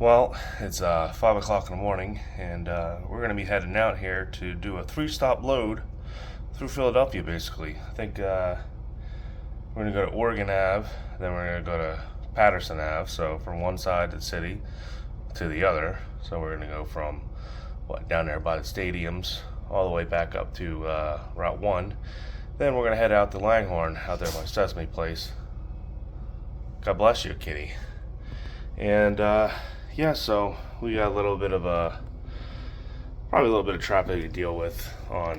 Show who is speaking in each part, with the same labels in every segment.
Speaker 1: Well, it's 5 o'clock in the morning, and we're going to be heading out here to do a 3-stop load through Philadelphia, basically. I think we're going to go to Oregon Ave, then we're going to go to Patterson Ave, so from one side of the city to the other. So we're going to go from, down there by the stadiums, all the way back up to Route 1. Then we're going to head out to Langhorne, out there by Sesame Place. God bless you, kitty. And, yeah, so we got a little bit of probably a little bit of traffic to deal with on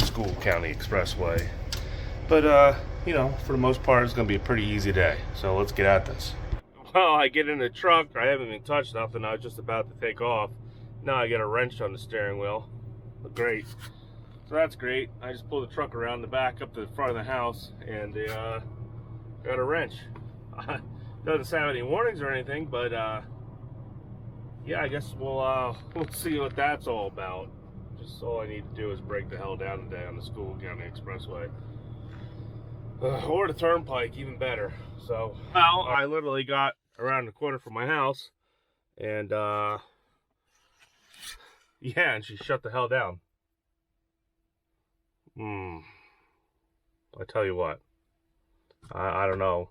Speaker 1: School County Expressway. But, you know, for the most part, it's going to be a pretty easy day. So let's get at this. Well, I get in the truck. I haven't even touched nothing. I was just about to take off. Now I get a wrench on the steering wheel. Great. So that's great. I just pulled the truck around the back up to the front of the house and got a wrench. Doesn't have any warnings or anything, but yeah, I guess we'll see what that's all about. Just all I need to do is break the hell down today on the School County Expressway. Or the Turnpike, even better. So, well, I literally got around the corner from my house, and yeah, and she shut the hell down. I tell you what, I don't know.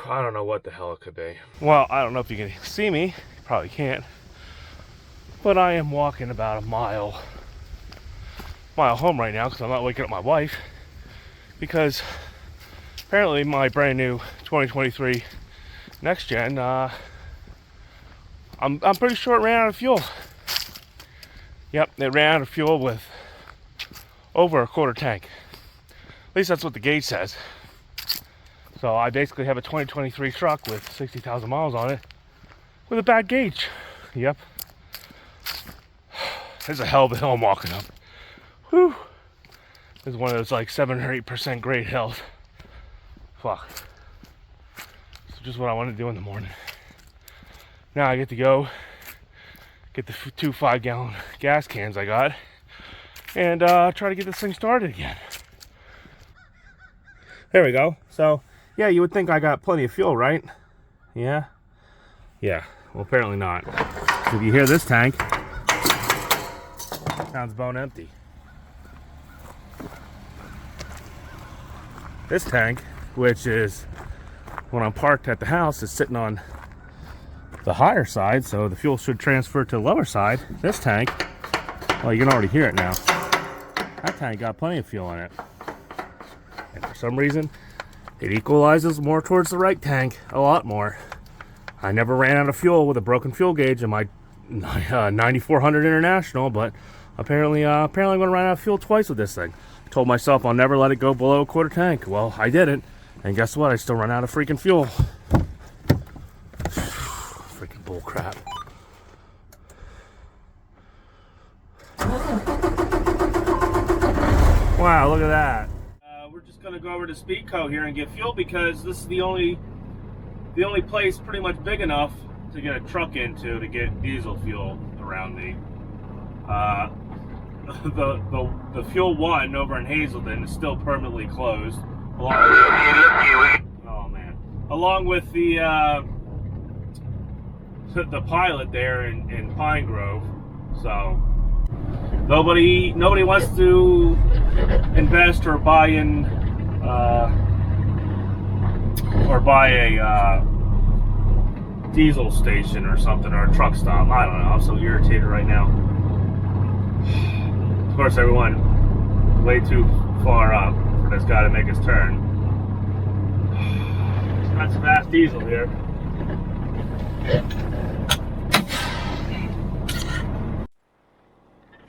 Speaker 1: I don't know what the hell it could be. Well, I don't know if you can see me. You probably can't. But I am walking about a mile home right now because I'm not waking up my wife. Because apparently my brand new 2023 next gen, I'm pretty sure it ran out of fuel. Yep, it ran out of fuel with over a quarter tank. At least that's what the gauge says. So I basically have a 2023 truck with 60,000 miles on it with a bad gauge. Yep. There's a hell of a hill I'm walking up. Whew. This is one of those like 7 or 8% grade hills. Fuck. So just what I want to do in the morning. Now I get to go get the 2 5-gallon gas cans I got and try to get this thing started again. There we go. So yeah, you would think I got plenty of fuel, right? Yeah? Yeah. Well, apparently not. So if you hear this tank, sounds bone empty. This tank, which is, when I'm parked at the house, is sitting on the higher side, so the fuel should transfer to the lower side. This tank, well, you can already hear it now. That tank got plenty of fuel in it. And for some reason, it equalizes more towards the right tank, a lot more. I never ran out of fuel with a broken fuel gauge in my 9400 International, but apparently I'm going to run out of fuel twice with this thing. I told myself I'll never let it go below a quarter tank. Well, I didn't, and guess what? I still run out of freaking fuel. Freaking bull crap. Wow, look at that. We're just gonna go over to Speedco here and get fuel because this is the only place pretty much big enough to get a truck into to get diesel fuel around me. The Fuel 1 over in Hazelden is still permanently closed. Along with the Pilot there in Pine Grove. So nobody wants to invest or buy in a diesel station or something, or a truck stop. I don't know. I'm so irritated right now. Of course, everyone way too far up for this guy to make his turn. Got some fast diesel here.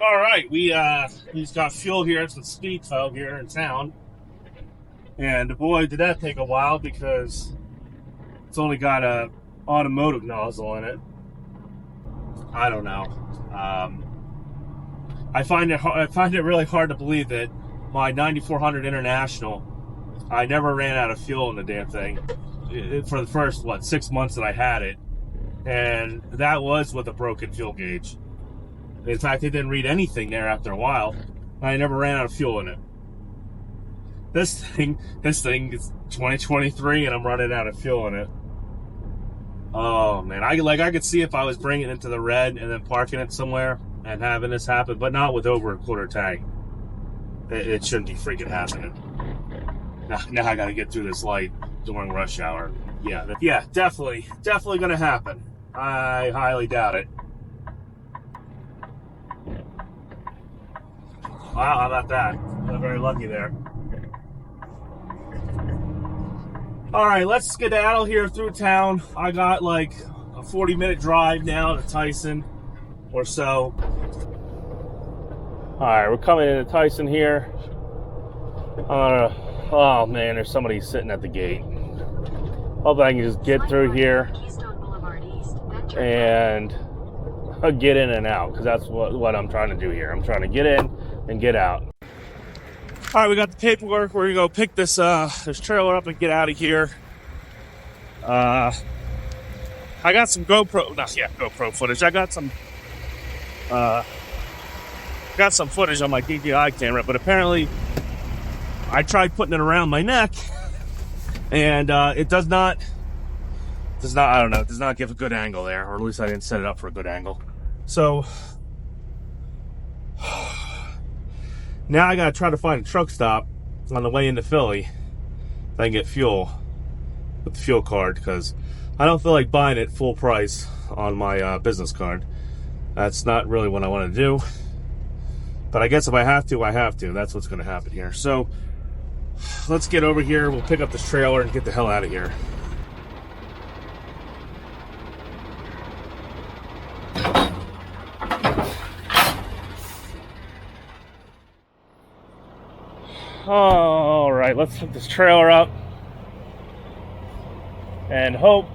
Speaker 1: All right, we just got fuel here at some Speedco here in town, and boy, did that take a while because it's only got a automotive nozzle in it. I don't know. I find it really hard to believe that my 9400 International, I never ran out of fuel in the damn thing for the first 6 months that I had it, and that was with a broken fuel gauge. In fact, it didn't read anything there after a while. I never ran out of fuel in it. This thing is 2023 and I'm running out of fuel in it. Oh man, I could see if I was bringing it into the red and then parking it somewhere and having this happen, but not with over a quarter tank. It shouldn't be freaking happening. Now I got to get through this light during rush hour. Yeah, definitely gonna happen. I highly doubt it. Wow, how about that? I'm very lucky there. All right, let's skedaddle here through town. I got like a 40-minute drive now to Tyson or so. All right, we're coming into Tyson here. Oh man, there's somebody sitting at the gate. Hope I can just get through here and get in and out, because that's what I'm trying to do here. I'm trying to get in and get out. All right, we got the paperwork. We're gonna go pick this trailer up and get out of here. I got some GoPro footage. I got some footage on my DJI camera, but apparently I tried putting it around my neck, and it does not give a good angle there, or at least I didn't set it up for a good angle. So now I gotta try to find a truck stop on the way into Philly so I can get fuel with the fuel card, because I don't feel like buying it full price on my business card. That's not really what I want to do. But I guess if I have to, I have to. That's what's going to happen here. So let's get over here. We'll pick up this trailer and get the hell out of here. All right, let's hook this trailer up and hope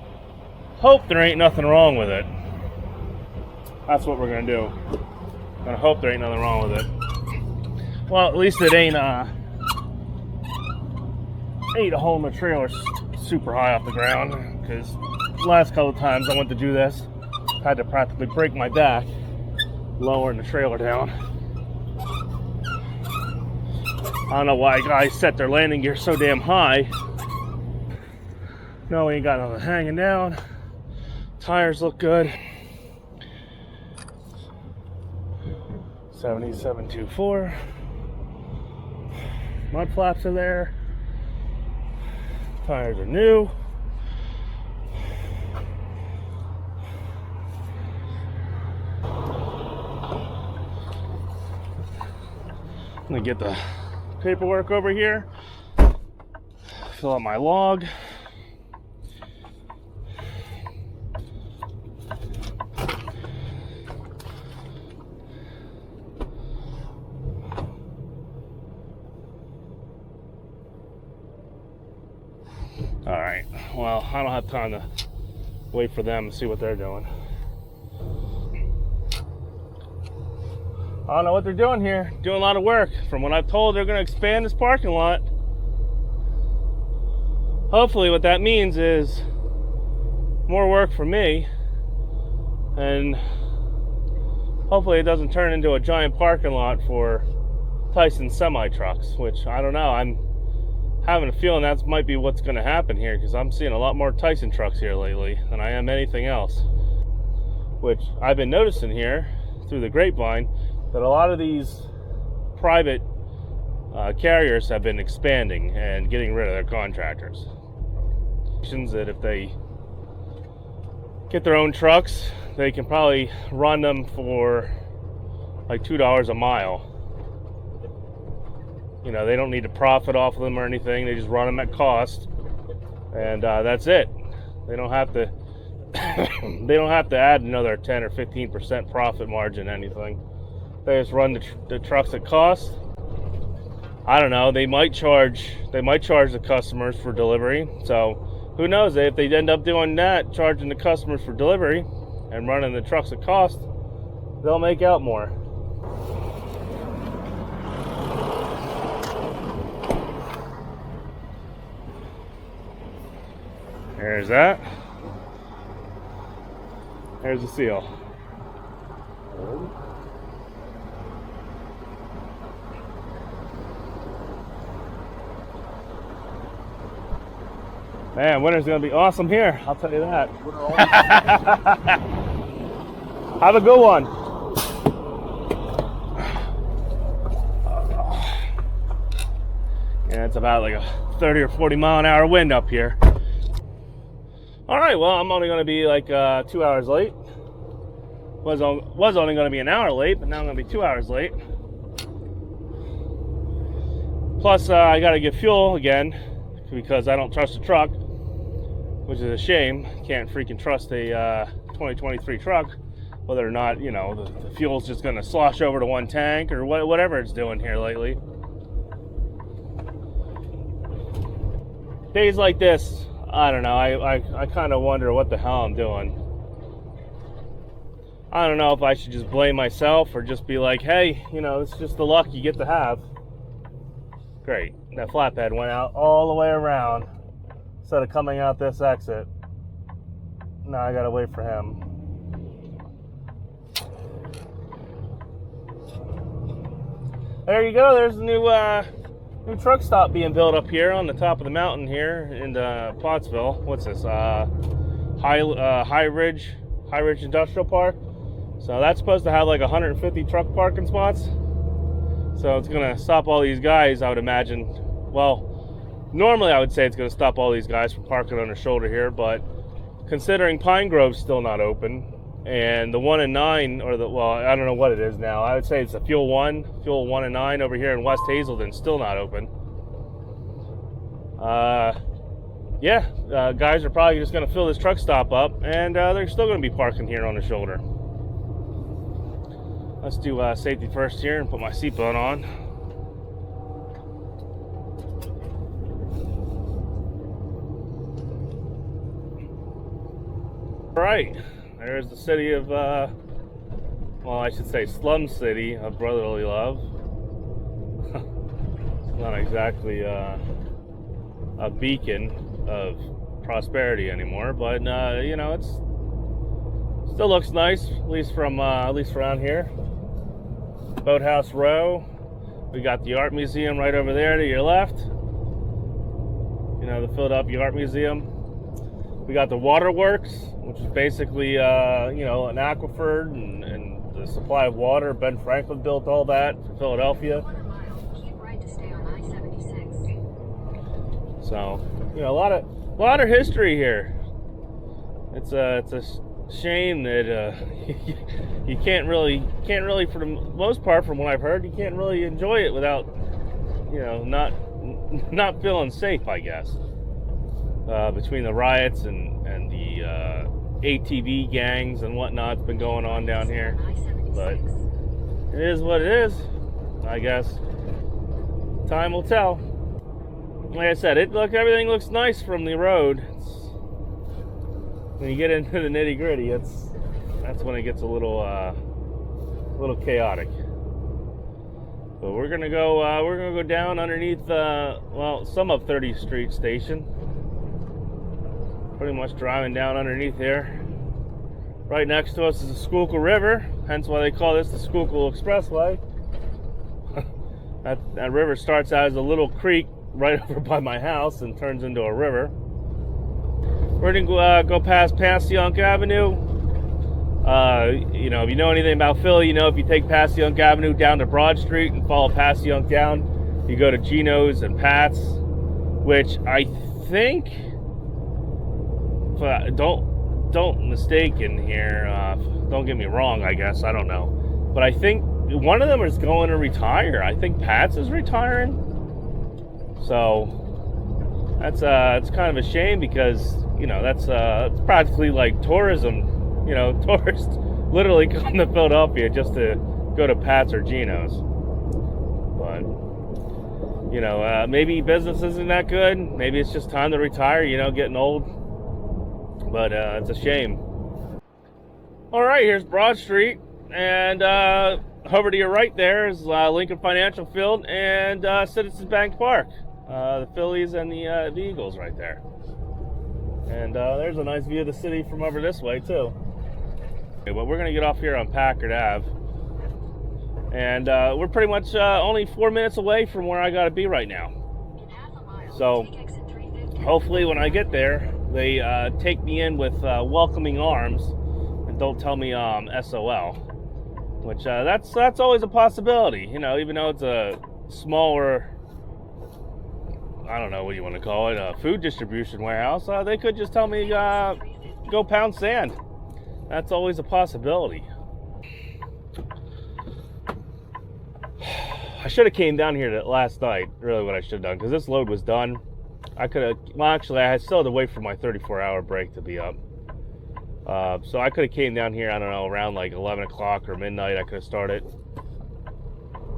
Speaker 1: there ain't nothing wrong with it. That's what we're gonna do. Gonna hope there ain't nothing wrong with it. Well, at least it ain't a hole in the trailer super high off the ground, because the last couple of times I went to do this, I had to practically break my back lowering the trailer down. I don't know why guys set their landing gear so damn high. No, we ain't got nothing hanging down. Tires look good. 7724. Mud flaps are there. Tires are new. I'm gonna get the paperwork over here, fill out my log. All right, well, I don't have time to wait for them to see what they're doing. I don't know what they're doing here. Doing a lot of work. From what I've told, they're going to expand this parking lot. Hopefully what that means is more work for me, and hopefully it doesn't turn into a giant parking lot for Tyson semi trucks, which I don't know. I'm having a feeling that might be what's going to happen here, because I'm seeing a lot more Tyson trucks here lately than I am anything else, which I've been noticing here through the grapevine, that a lot of these private carriers have been expanding and getting rid of their contractors. That if they get their own trucks, they can probably run them for like $2 a mile. You know, they don't need to profit off of them or anything. They just run them at cost, and that's it. They don't have to. They don't have to add another 10 or 15% profit margin, anything. They just run the trucks at cost. I don't know. They might charge the customers for delivery. So who knows? If they end up doing that, charging the customers for delivery and running the trucks at cost, they'll make out more. There's that. There's the seal. Man, winter's gonna be awesome here, I'll tell you that. Have a good one. Yeah, it's about like a 30 or 40 mile an hour wind up here. All right, well, I'm only gonna be like 2 hours late. Was only gonna be an hour late, but now I'm gonna be 2 hours late. Plus, I gotta get fuel again because I don't trust the truck, which is a shame. Can't freaking trust a 2023 truck, whether or not, you know, the fuel's just gonna slosh over to one tank or whatever it's doing here lately. Days like this, I don't know, I kind of wonder what the hell I'm doing. I don't know if I should just blame myself or just be like, hey, you know, it's just the luck you get to have. Great, that flatbed went out all the way around instead of coming out this exit. Now I gotta wait for him. There you go, there's the new truck stop being built up here on the top of the mountain here in Pottsville. What's this? High Ridge Industrial Park. So that's supposed to have like 150 truck parking spots. So it's gonna stop all these guys, I would imagine. Well, normally I would say it's gonna stop all these guys from parking on their shoulder here, but considering Pine Grove's still not open, and the 1 and 9, or well, I don't know what it is now. I would say it's a Fuel 1 and 9 over here in West Hazelden, still not open. Guys are probably just gonna fill this truck stop up, and they're still gonna be parking here on the shoulder. Let's do safety first here and put my seatbelt on. All right, there's the city of, well, I should say slum city of brotherly love. It's not exactly a beacon of prosperity anymore, but you know, it's still looks nice, at least around here. Boathouse Row. We got the art museum right over there to your left. You know, the Philadelphia Art Museum. We got the waterworks, which is basically you know, an aquifer and the supply of water. Ben Franklin built all that for Philadelphia. So, you know, a lot of history here. It's a shame that you can't really, for the most part, from what I've heard, you can't really enjoy it without, you know, not feeling safe, I guess. Between the riots and the ATV gangs and whatnot's been going on down here, but it is what it is, I guess. Time will tell. Like I said, everything looks nice from the road. When you get into the nitty gritty, that's when it gets a little chaotic. But we're gonna go down underneath some of 30th Street Station. Pretty much driving down underneath here. Right next to us is the Schuylkill River, hence why they call this the Schuylkill Expressway. That river starts out as a little creek right over by my house and turns into a river. We're gonna go past Passyunk Avenue. You know, if you know anything about Philly, you know if you take Passyunk Avenue down to Broad Street and follow Passyunk down, you go to Gino's and Pat's, which I think, don't mistake in here, don't get me wrong, I guess, I don't know, but I think one of them is going to retire. I think Pat's is retiring. So that's it's kind of a shame because, you know, that's it's practically like tourism. You know, tourists literally come to Philadelphia just to go to Pat's or Gino's. But, you know, maybe business isn't that good. Maybe it's just time to retire, you know, getting old. But it's a shame. All right, here's Broad Street. And over to your right there is Lincoln Financial Field and Citizens Bank Park. The Phillies and the Eagles right there. And there's a nice view of the city from over this way too. Okay, well, we're gonna get off here on Packard Ave, and we're pretty much only 4 minutes away from where I gotta be right now. So hopefully when I get there, they take me in with welcoming arms and don't tell me SOL, which that's always a possibility, you know, even though it's a smaller, I don't know what you want to call it, a food distribution warehouse. They could just tell me go pound sand. That's always a possibility. I should have came down here last night, really what I should have done, because this load was done. I could have, well actually I still had to wait for my 34-hour break to be up. So I could have came down here, I don't know, around like 11 o'clock or midnight. I could have started.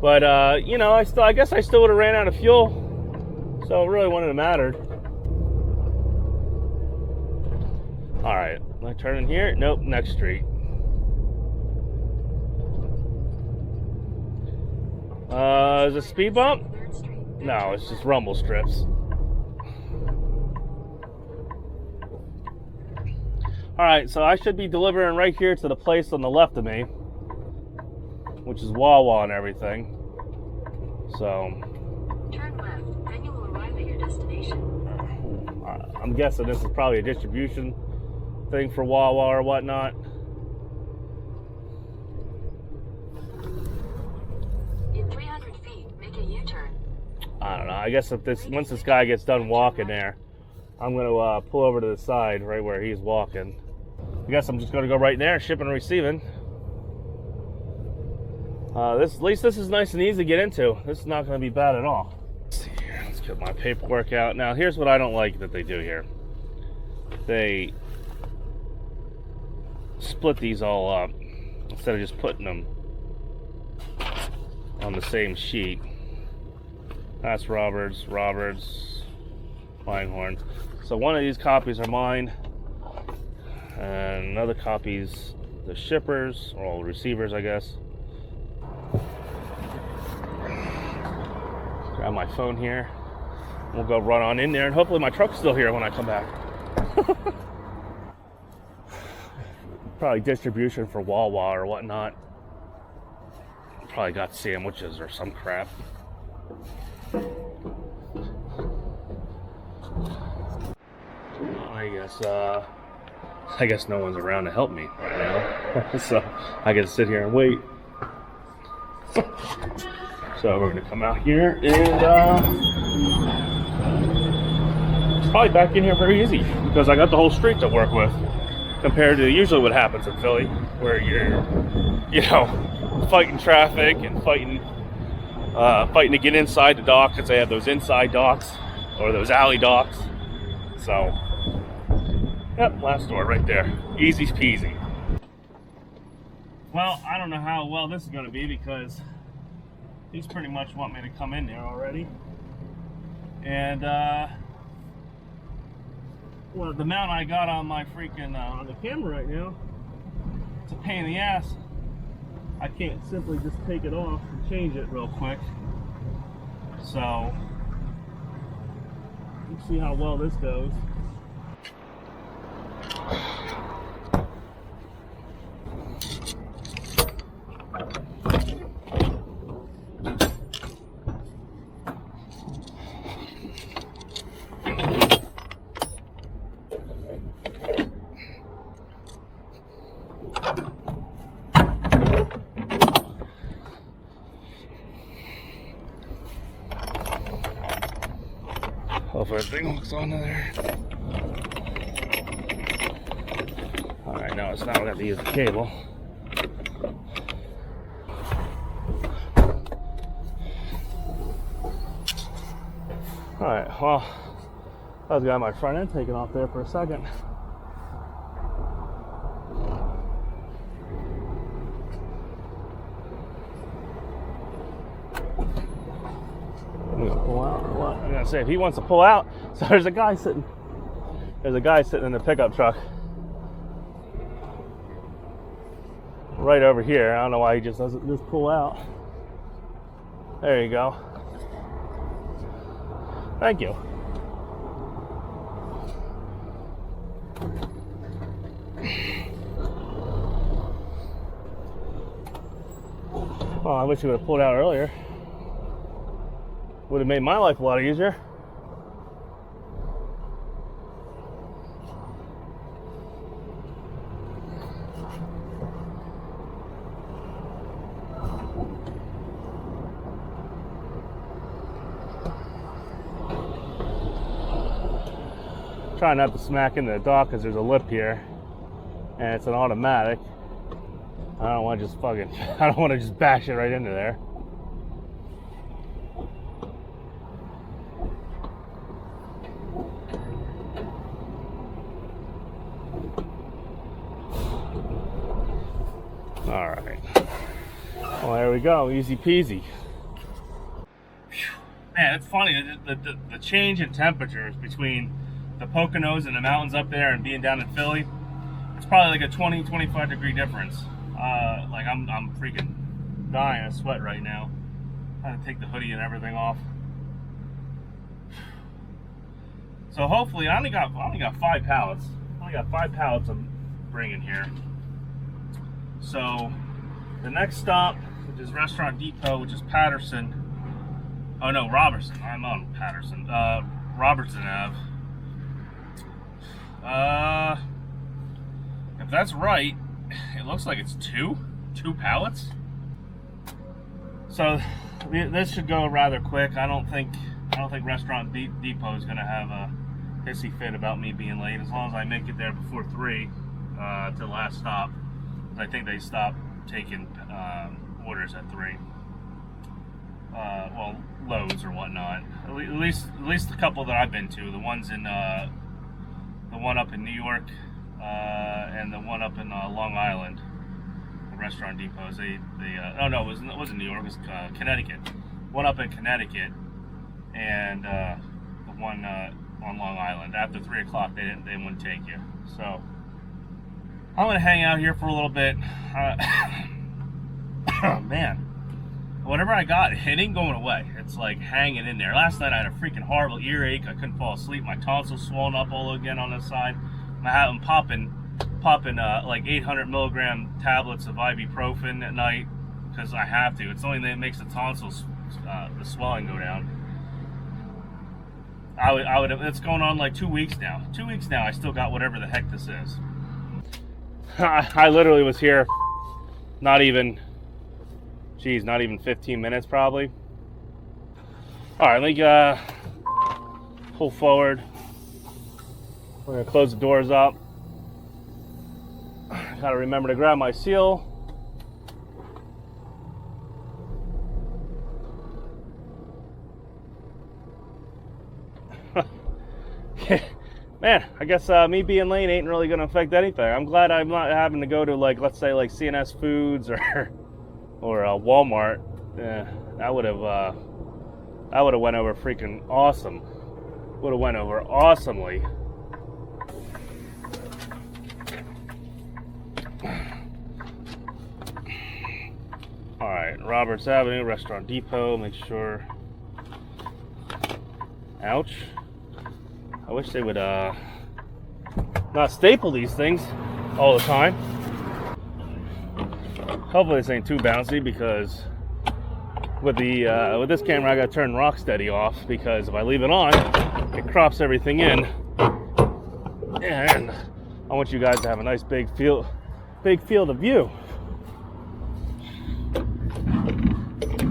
Speaker 1: But, you know, I guess I still would have ran out of fuel. So it really wouldn't have mattered. Alright, am I turning here? Nope, next street. Is it a speed bump? No, it's just rumble strips. Alright, so I should be delivering right here to the place on the left of me, which is Wawa and everything. So
Speaker 2: turn left, then you will arrive at your destination.
Speaker 1: I'm guessing this is probably a distribution thing for Wawa or whatnot.
Speaker 2: In 300 feet, make a U-turn.
Speaker 1: I don't know. I guess if once this guy gets done walking there, I'm gonna pull over to the side right where he's walking. I guess I'm just gonna go right there, shipping and receiving. At least this is nice and easy to get into. This is not gonna be bad at all. Let's see here. Let's get my paperwork out. Now, here's what I don't like that they do here. They split these all up instead of just putting them on the same sheet. That's Roberts, Langhorne. So one of these copies are mine, and another copy's the shippers, or receivers, I guess. Grab my phone here. We'll go run on in there, and hopefully my truck's still here when I come back. Probably distribution for Wawa or whatnot. Probably got sandwiches or some crap. I guess no one's around to help me right now. So I get to sit here and wait. So we're gonna come out here and it's probably back in here very easy because I got the whole street to work with compared to usually what happens in Philly, where you're, you know, fighting traffic and fighting to get inside the dock because they have those inside docks or those alley docks. So, yep, last door right there. Easy peasy. Well, I don't know how well this is going to be because these pretty much want me to come in there already. And, well, the mount I got on my freaking, on the camera right now, it's a pain in the ass. I can't simply just take it off and change it real quick. So, let's see how well this goes. Hopefully everything hooks onto there. Alright, no, it's not. We're going to have to use the cable. Alright, well, I've got my front end taken off there for a second. Pull out or what? I'm gonna say if he wants to pull out, so there's a guy sitting in the pickup truck right over here. I don't know why he just doesn't just pull out. There you go. Thank you. Oh, I wish he would have pulled out earlier. Would have made my life a lot easier. Try not to smack into the dock because there's a lip here, and it's an automatic. I don't want to just I don't want to just bash it right into there. All right. Well, there we go. Easy peasy. Man, it's funny. The change in temperatures between the Poconos and the mountains up there and being down in Philly, it's probably like a 20-25 degree difference. Like I'm freaking dying of sweat right now. I had to take the hoodie and everything off. So hopefully, I only got 5 pallets. I only got 5 pallets I'm bringing here. So the next stop, which is Restaurant Depot, which is Patterson. Oh no, Robertson. I'm on Patterson. Robertson Ave. If that's right, it looks like it's two pallets. So this should go rather quick. I don't think Restaurant Depot is gonna have a hissy fit about me being late, as long as I make it there before 3 to the last stop. I think they stopped taking orders at 3. Well, loads or whatnot. At least a couple that I've been to. The ones in the one up in New York and the one up in Long Island. The Restaurant Depots. Oh no, it wasn't New York. It was Connecticut. One up in Connecticut and the one on Long Island. After 3 o'clock, they wouldn't take you. So I'm gonna hang out here for a little bit. Oh man, whatever I got, it ain't going away. It's like hanging in there. Last night I had a freaking horrible earache. I couldn't fall asleep. My tonsils swollen up all again on this side. I have them popping like 800 milligram tablets of ibuprofen at night because I have to. It's the only thing that makes the tonsils, the swelling go down. It's going on like 2 weeks now. 2 weeks now. I still got whatever the heck this is. I literally was here not even 15 minutes probably. All right, let me pull forward. We're gonna close the doors up. Gotta remember to grab my seal. Man, I guess me being late ain't really gonna affect anything. I'm glad I'm not having to go to, like, let's say like CNS Foods or Walmart. That would have went over freaking awesome. Would have went over awesomely. All right, Roberts Avenue, Restaurant Depot. Make sure. Ouch. I wish they would not staple these things all the time. Hopefully this ain't too bouncy, because with this camera I gotta turn rock steady off, because if I leave it on, it crops everything in, and I want you guys to have a nice big field of view.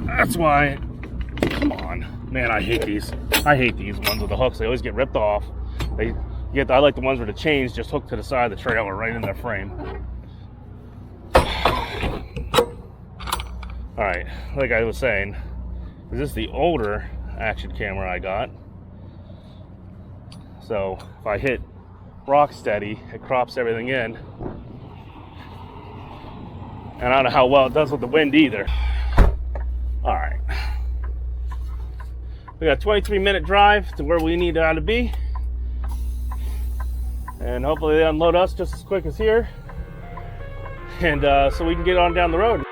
Speaker 1: That's why. Come on. Man, I hate these. I hate these ones with the hooks. They always get ripped off. I like the ones where the chains just hook to the side of the trailer right in their frame. Alright, like I was saying, this is the older action camera I got. So if I hit rock steady, it crops everything in. And I don't know how well it does with the wind either. Alright. We got a 23-minute drive to where we need to be. And hopefully they unload us just as quick as here. And so we can get on down the road.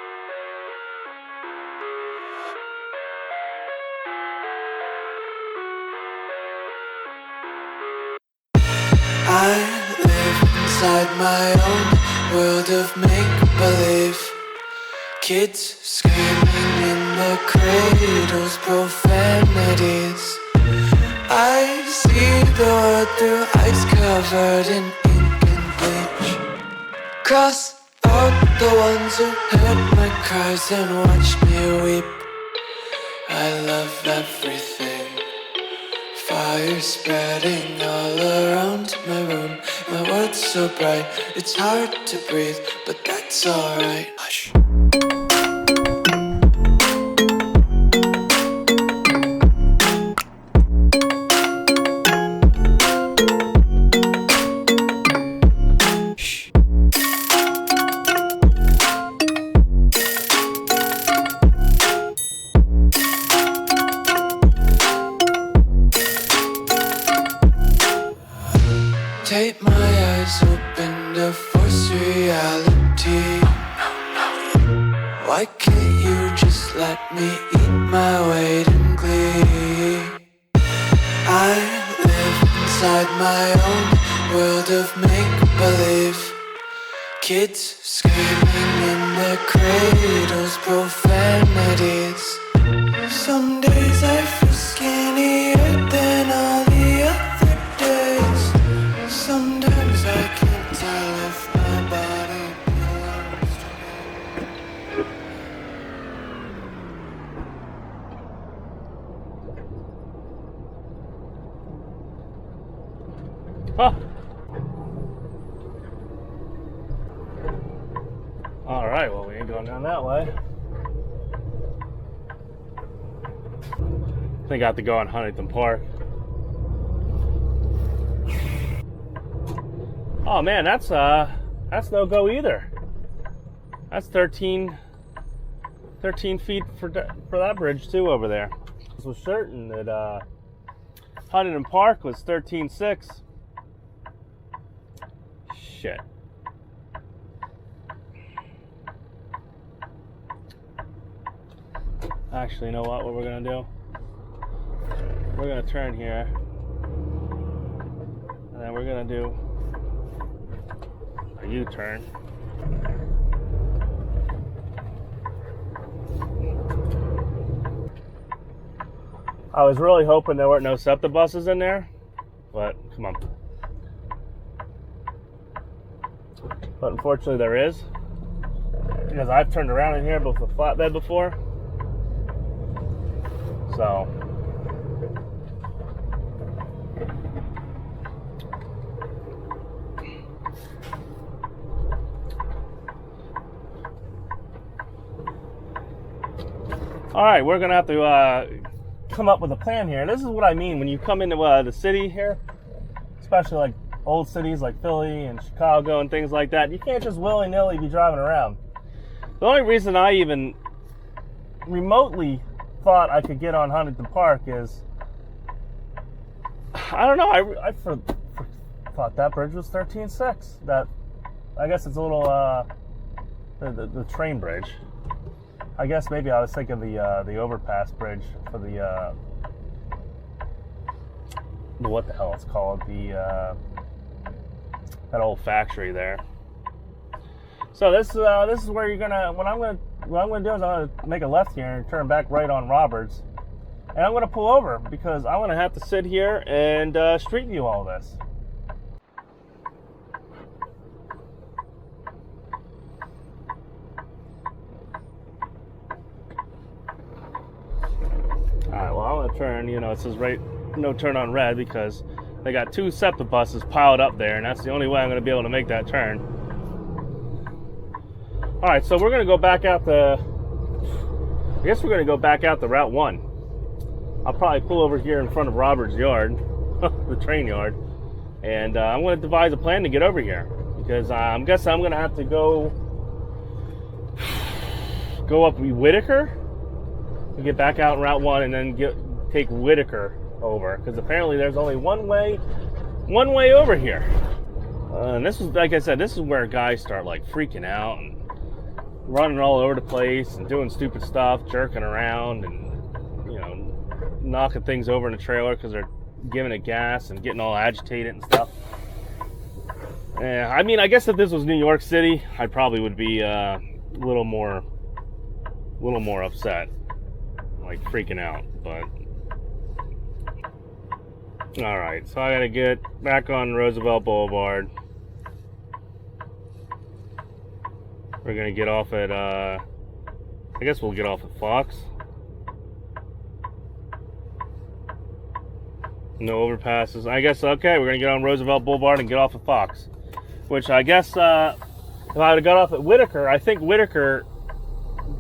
Speaker 3: I live inside my own world of make-believe. Kids screaming in the cradles, profanities. I see the world through ice covered in ink and bleach. Cross for the ones who heard my cries and watched me weep. I love everything. Fire spreading all around my room. My world's so bright, it's hard to breathe, but that's alright. Hush. Take my eyes open to force reality. Why can't you just let me eat my weight in glee? I live inside my own world of make-believe. Kids screaming in their cradles, profanities. Some days I feel skinnier than all the other days. Sometimes I can't tell if my body belongs to me.
Speaker 1: Huh. All right, well, we ain't going down that way. I think I have to go on Huntington Park. Oh man, that's no go either. That's 13 feet for that bridge too over there. I was certain that Huntington Park was 13.6. Shit. Actually, you know what we're gonna do? We're gonna turn here, and then we're gonna do a U-turn. I was really hoping there weren't no SEPTA buses in there, but come on. But unfortunately there is, because I've turned around in here with a flatbed before. So all right, we're gonna have to come up with a plan here. This is what I mean when you come into the city here, especially like old cities like Philly and Chicago and things like that. You can't just willy-nilly be driving around. The only reason I even remotely thought I could get on Huntington Park is, I don't know, I thought that bridge was 13.6. That, I guess it's a little the train bridge. I guess maybe I was thinking the overpass bridge for the what the hell it's called, that old factory there. So this is where you're gonna, what I'm gonna do is I'm gonna make a left here and turn back right on Roberts, and I'm gonna pull over because I'm gonna have to sit here and street view all this. Alright, well, I'm gonna turn, it says right, no turn on red, because they got two SEPTA buses piled up there, and that's the only way I'm gonna be able to make that turn. Alright, so we're gonna go back out I guess we're gonna go back out to Route 1. I'll probably pull over here in front of Robert's yard, the train yard, and I'm gonna devise a plan to get over here, because I'm guessing I'm gonna have to go up Whitaker, get back out in Route 1, and then take Whitaker over, because apparently there's only one way over here. And this is, like I said, this is where guys start like freaking out and running all over the place and doing stupid stuff, jerking around, and knocking things over in the trailer because they're giving it gas and getting all agitated and stuff. I mean, I guess if this was New York City, I probably would be a little more upset, like freaking out. But all right, so I gotta get back on Roosevelt Boulevard. We're gonna get off at, I guess we'll get off at Fox. No overpasses. I guess, okay, we're gonna get on Roosevelt Boulevard and get off at Fox. Which I guess, if I would have got off at Whitaker, I think Whitaker,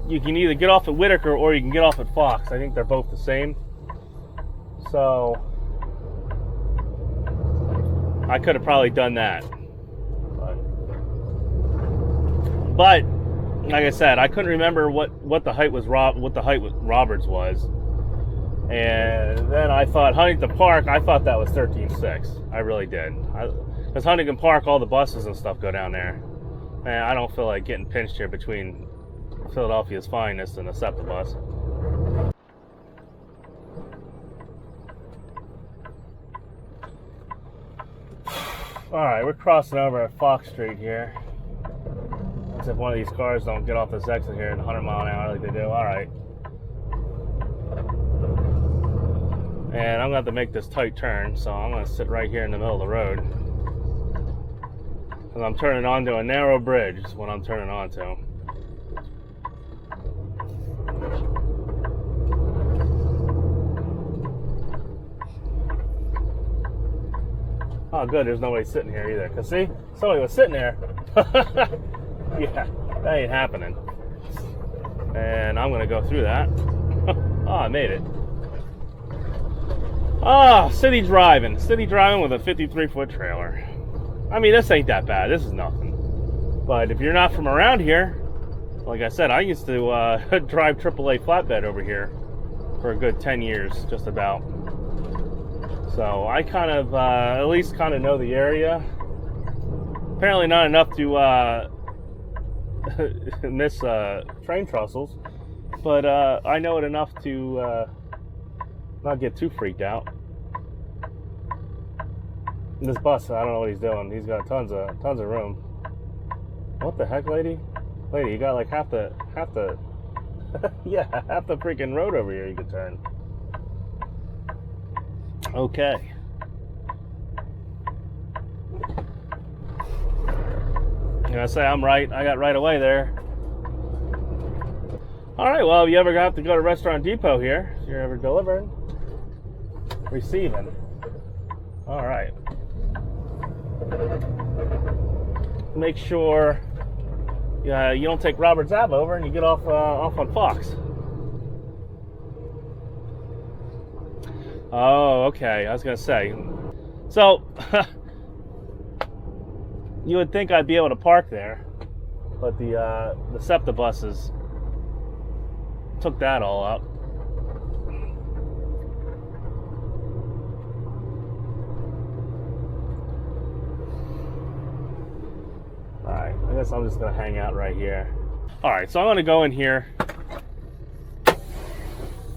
Speaker 1: you can either get off at Whitaker or you can get off at Fox. I think they're both the same. So, I could have probably done that. But like I said, I couldn't remember what the height was Roberts was. And then I thought Huntington Park, I thought that was 13.6. I really did. Because Huntington Park, all the buses and stuff go down there. And I don't feel like getting pinched here between Philadelphia's finest and a SEPTA bus. Alright, we're crossing over at Fox Street here. Let's see if one of these cars don't get off this exit here at 100 mile an hour like they do. Alright. And I'm going to have to make this tight turn, so I'm going to sit right here in the middle of the road. Because I'm turning onto a narrow bridge is what I'm turning onto. Oh, good, there's nobody sitting here either. Because, see, somebody was sitting there. Yeah, that ain't happening. And I'm going to go through that. Oh, I made it. Ah, city driving with a 53-foot trailer. I mean, this ain't that bad. This is nothing. But if you're not from around here, like I said, I used to drive AAA flatbed over here for a good 10 years, just about. So I kind of, at least kind of know the area. Apparently not enough to miss train trestles, but I know it enough to not get too freaked out. This bus, I don't know what he's doing. He's got tons of room. What the heck, lady? Lady, you got like half the yeah, half the freaking road over here you could turn. Okay. You know, say I'm right. I got right away there. All right. Well, if you ever have to go to Restaurant Depot here, if you're ever delivering, receiving. All right. Make sure you don't take Roberts Ave over and you get off on Fox. Oh, okay. I was gonna say. So you would think I'd be able to park there, but the SEPTA buses took that all up. Alright, I guess I'm just gonna hang out right here. Alright, so I'm gonna go in here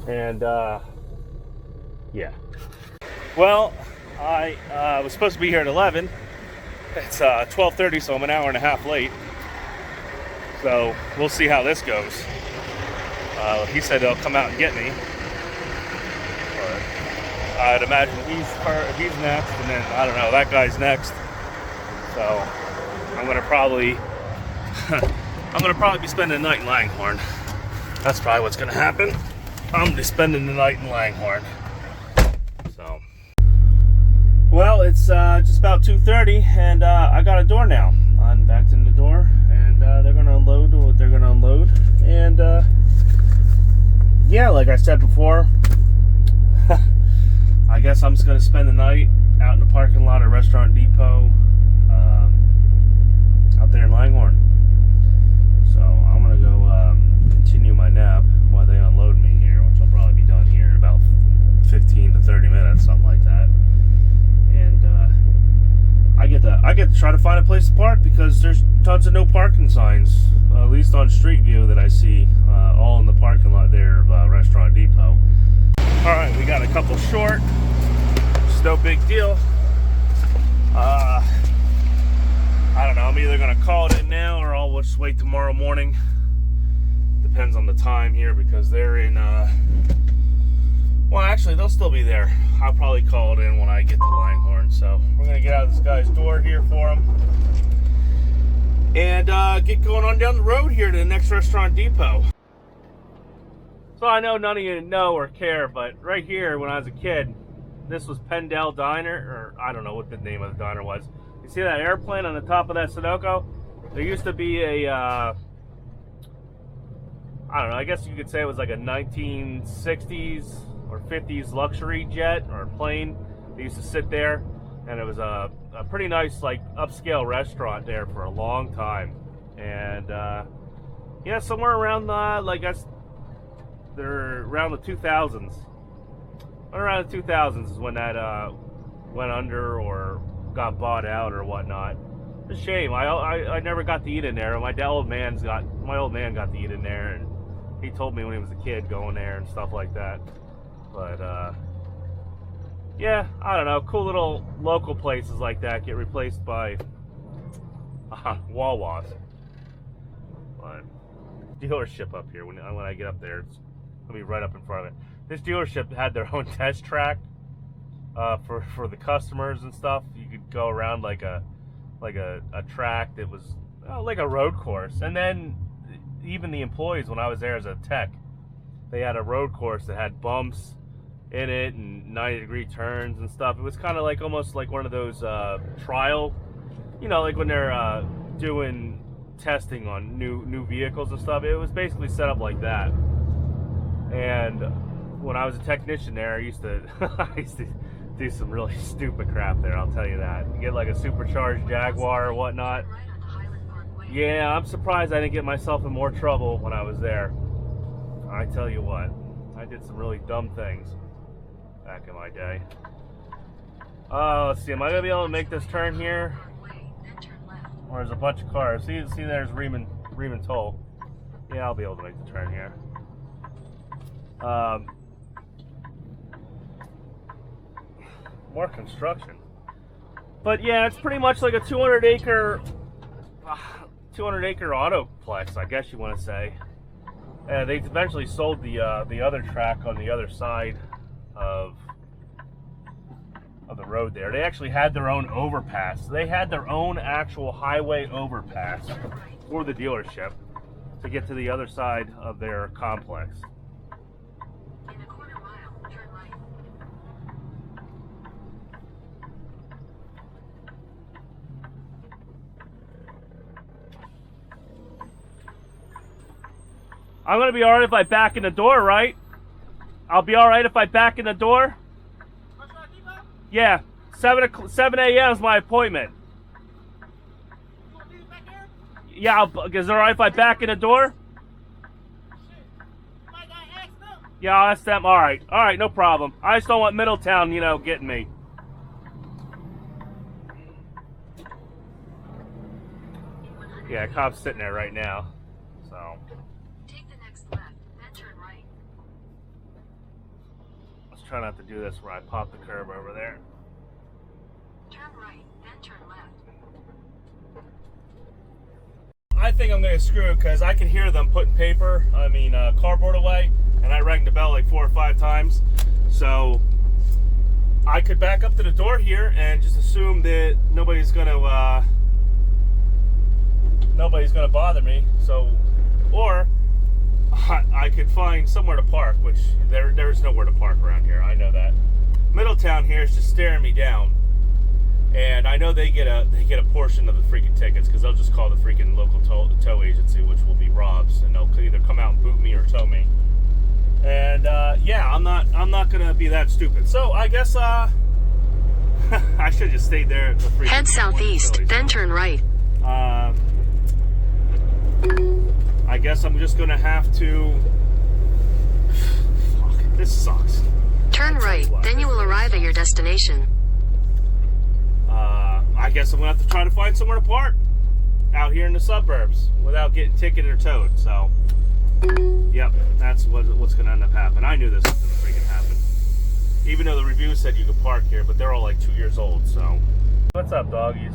Speaker 1: and yeah. Well, I was supposed to be here at 11. It's 12:30, so I'm an hour and a half late. So we'll see how this goes. He said he'll come out and get me. But I'd imagine he's next, and then I don't know, that guy's next. So I'm gonna probably be spending the night in Langhorne. That's probably what's gonna happen. I'm just spending the night in Langhorne. So, well, it's just about 2:30, and I got a door now. I'm backed in the door, and they're gonna unload what they're gonna unload. And yeah, like I said before, I guess I'm just gonna spend the night out in the parking lot of Restaurant Depot, out there in Langhorne. So I'm gonna go continue my nap while they unload me here, which I'll probably be done here in about 15 to 30 minutes, something like that. And I get to try to find a place to park because there's tons of no parking signs, at least on Street View, that I see all in the parking lot there of Restaurant Depot. All right, we got a couple short. It's no big deal. I don't know, I'm either gonna call it in now or I'll just wait tomorrow morning. Depends on the time here because they're in, well, actually, they'll still be there. I'll probably call it in when I get to Langhorne. So we're gonna get out of this guy's door here for him. and get going on down the road here to the next restaurant depot. So I know none of you know or care, but right here when I was a kid, this was Pendel Diner, or I don't know what the name of the diner was. You see that airplane on the top of that Sunoco? There used to be a, I don't know, I guess you could say it was like a 1960s or 50s luxury jet or plane. They used to sit there, and it was a pretty nice, like, upscale restaurant there for a long time. And, yeah, somewhere around like, they're around the 2000s. Around the 2000s is when that went under or got bought out or whatnot. It's a shame. I never got to eat in there. My old man got to eat in there, and he told me when he was a kid going there and stuff like that. But yeah, I don't know. Cool little local places like that get replaced by Wawas. But dealership up here. When I get up there, it's gonna be right up in front of it. This dealership had their own test track for the customers and stuff. You could go around like a track that was like a road course, and then even the employees, when I was there as a tech, they had a road course that had bumps in it and 90-degree turns and stuff. It was kind of like almost like one of those trial, you know, like when they're doing testing on new vehicles and stuff. It was basically set up like that. And when I was a technician there, I used to do some really stupid crap there, I'll tell you that. You get like a supercharged Jaguar or whatnot. Yeah, I'm surprised I didn't get myself in more trouble when I was there. I tell you what, I did some really dumb things back in my day. Let's see, am I gonna be able to make this turn here? Or there's a bunch of cars. See there's Riemann Toll. Yeah, I'll be able to make the turn here. More construction. But yeah, it's pretty much like a 200 acre autoplex, I guess you want to say. They eventually sold the other track on the other side of the road there. They actually had their own overpass. They had their own actual highway overpass for the dealership to get to the other side of their complex.
Speaker 2: In a quarter mile, turn right.
Speaker 1: I'm gonna be alright if I back in the door, right? I'll be alright if I back in the door? Yeah, 7 a.m. is my appointment. Yeah, is it alright if I back in the door? Yeah, I'll ask them. Alright, no problem. I just don't want Middletown, you know, getting me. Yeah, cop's sitting there right now. So
Speaker 2: Take the next left, then turn right.
Speaker 1: let's try not to do this where I pop the curb over there.
Speaker 2: Turn right, then turn left.
Speaker 1: I think I'm going to screw it because I can hear them putting cardboard away, and I rang the bell like 4 or 5 times. So I could back up to the door here and just assume that nobody's going to bother me. So, or I could find somewhere to park, which there's nowhere to park around here. I know that. Middletown here is just staring me down. And I know they get a portion of the freaking tickets because they'll just call the freaking local tow agency, which will be Rob's, and they'll either come out and boot me or tow me. And yeah, I'm not gonna be that stupid. So I guess I should just stay there at the freaking.
Speaker 2: Head southeast, then turn right.
Speaker 1: I guess I'm just gonna have to. Fuck, this sucks.
Speaker 2: Turn right, then you will arrive at your destination.
Speaker 1: I guess I'm gonna have to try to find somewhere to park out here in the suburbs without getting ticketed or towed. So, yep, that's what's gonna end up happening. I knew this was gonna freaking happen. Even though the review said you could park here, but they're all like 2 years old. So, what's up, doggies?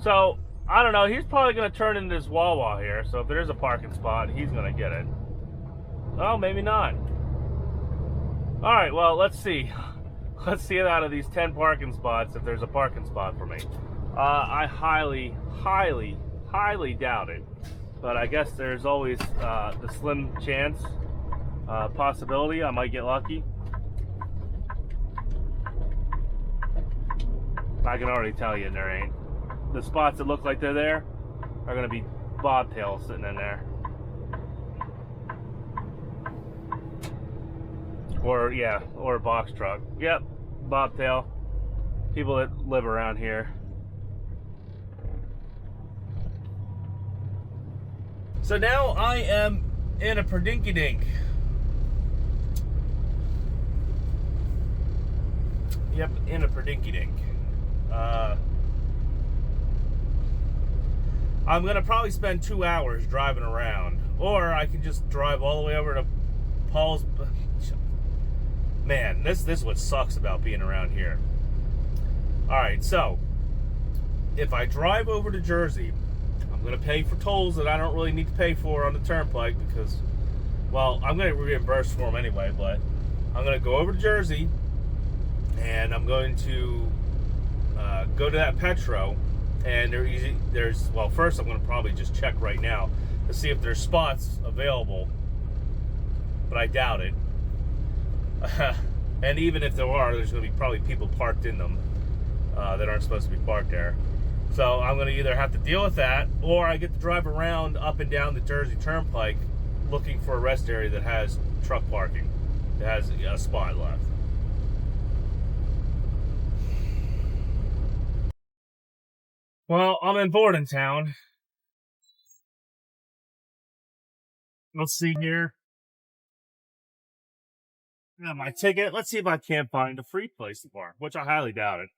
Speaker 1: So, I don't know. He's probably gonna turn into this Wawa here. So if there is a parking spot, he's gonna get it. Oh, maybe not. All right. Well, let's see. Let's see it out of these 10 parking spots if there's a parking spot for me. I highly, highly, highly doubt it. But I guess there's always the slim chance, possibility I might get lucky. I can already tell you there ain't. The spots that look like they're there are going to be bobtails sitting in there. Or, yeah, or a box truck. Yep, bobtail. People that live around here. So now I am in a perdinky-dink. Yep, in a perdinky-dink. I'm gonna probably spend 2 hours driving around, or I can just drive all the way over to Paul's. Man, this is what sucks about being around here. All right, so if I drive over to Jersey, I'm gonna pay for tolls that I don't really need to pay for on the turnpike because, well, I'm gonna reimburse for them anyway. But I'm gonna go over to Jersey, and I'm going to go to that Petro. And well, first I'm going to probably just check right now to see if there's spots available, but I doubt it. And even if there are, there's going to be probably people parked in them that aren't supposed to be parked there. So I'm going to either have to deal with that, or I get to drive around up and down the Jersey Turnpike looking for a rest area that has truck parking, that has a spot left. Well, I'm in Bordentown. Let's see here. Got my ticket. Let's see if I can't find a free place to park, which I highly doubt it,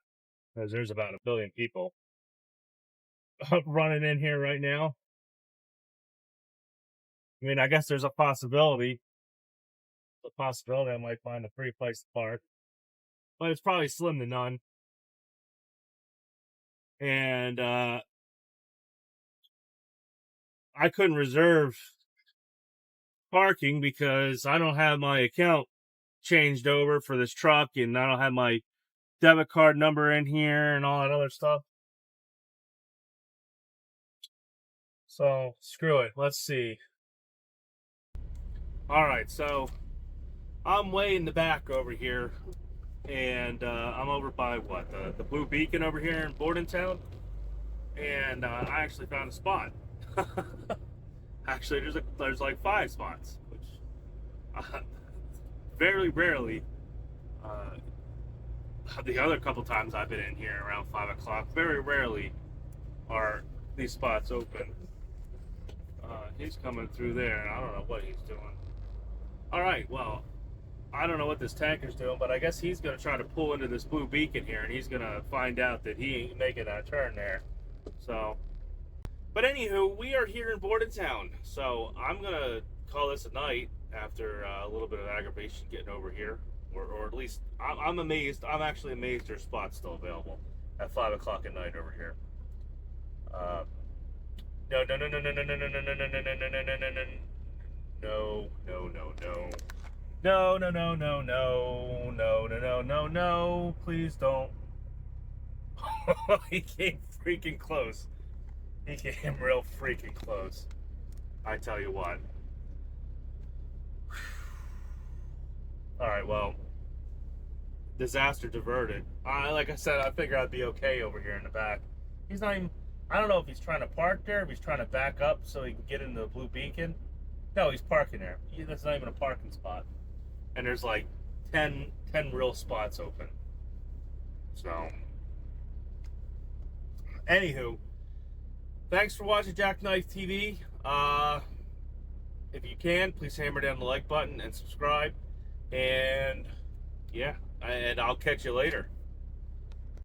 Speaker 1: because there's about 1 billion people running in here right now. I mean, I guess there's a possibility. I might find a free place to park, but it's probably slim to none. And I couldn't reserve parking because I don't have my account changed over for this truck, and I don't have my debit card number in here and all that other stuff. So screw it. Let's see. All right, so I'm way in the back over here, and I'm over by the Blue Beacon over here in Bordentown, and I actually found a spot. Actually, there's like 5 spots, which very rarely. The other couple times I've been in here around 5 o'clock, very rarely are these spots open. He's coming through there, and I don't know what he's doing. All right, well, I don't know what this tanker's doing, but I guess he's going to try to pull into this Blue Beacon here, and he's going to find out that he ain't making that turn there. So, but anywho, we are here in Bordentown, so I'm going to call this a night after a little bit of aggravation getting over here, or at least I'm amazed. I'm actually amazed there's spots still available at 5 o'clock at night over here. No. No. Please don't. He came freaking close. He came real freaking close. I tell you what. Alright, well. Disaster diverted. Like I said, I figured I'd be okay over here in the back. He's not even... I don't know if he's trying to park there, if he's trying to back up so he can get into the Blue Beacon. No, he's parking there. That's not even a parking spot. And there's like 10 real spots open. So, anywho, thanks for watching Jackknife TV. If you can, please hammer down the like button and subscribe. And yeah, and I'll catch you later.